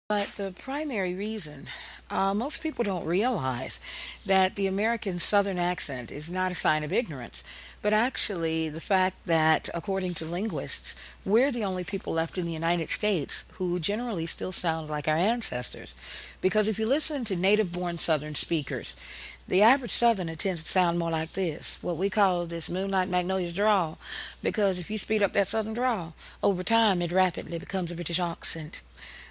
But the primary reason, most people don't realize that the American Southern accent is not a sign of ignorance, but actually the fact that, according to linguists, we're the only people left in the United States who generally still sound like our ancestors. Because if you listen to native born Southern speakers, the average Southerner tends to sound more like this, what we call this Moonlight Magnolia's drawl, because if you speed up that Southern drawl, over time it rapidly becomes a British accent.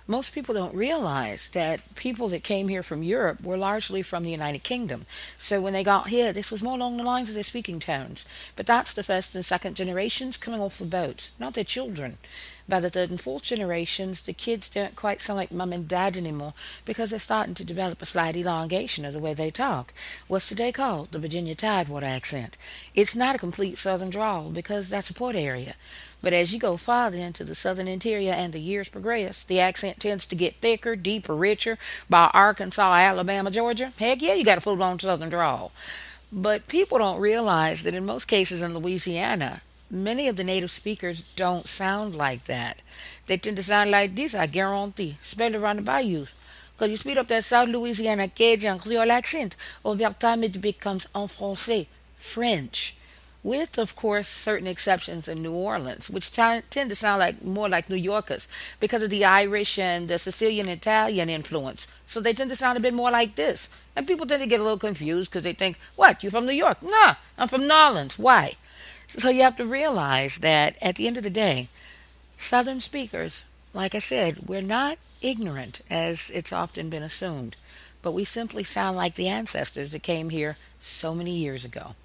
Most people don't realize that people that came here from Europe were largely from the United Kingdom. So when they got here, this was more along the lines of their speaking tones. But that's the first and second generations coming off the boats, not their children. By the third and fourth generations, the kids don't quite sound like mum and dad anymore because they're starting to develop a slight elongation of the way they talk. What's today called the Virginia Tidewater accent. It's not a complete southern drawl because that's a port area. But as you go farther into the southern interior and the years progress, the accent tends to get thicker, deeper, richer. By Arkansas, Alabama, Georgia, heck yeah, you got a full-blown southern drawl. But people don't realize that in most cases in Louisiana, many of the native speakers don't sound like that. They tend to sound like this, I guarantee, especially around the bayous. Because you speed up that South Louisiana Cajun Creole accent, over time it becomes en français, French. With, of course, certain exceptions in New Orleans, which tend to sound like more like New Yorkers because of the Irish and the Sicilian Italian influence. So they tend to sound a bit more like this. And people tend to get a little confused because they think, what, you from New York? Nah, I'm from New Orleans. Why? So you have to realize that at the end of the day, Southern speakers, like I said, we're not ignorant as it's often been assumed, but we simply sound like the ancestors that came here so many years ago.